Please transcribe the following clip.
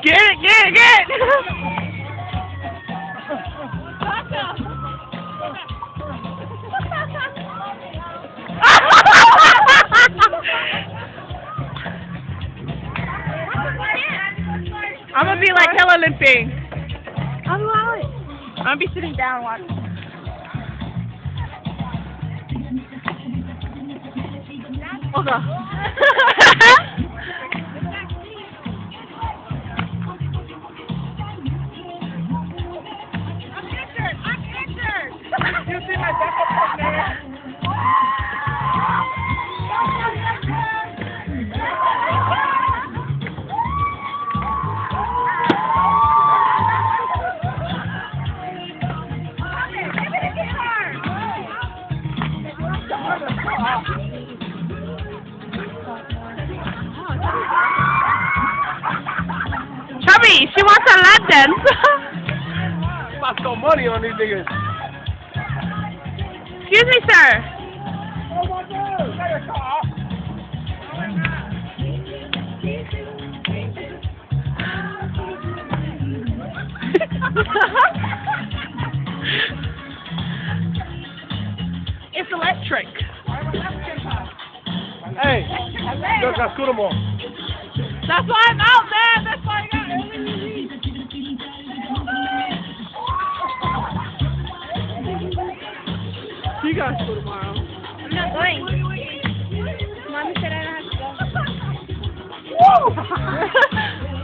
Get it, get it, get it! I'm gonna be like hella limping. Allow it. I'm gonna be sitting down watching. Hold on. You see my backup partner? Chubby, she wants a lap dance. Spent some money on these niggas. Excuse me, sir. It's electric. Hey, yo, Cascuromo. That's why I'm out, man. That's why I got You guys go tomorrow. I'm not going. Mommy said I don't have to go. Woo!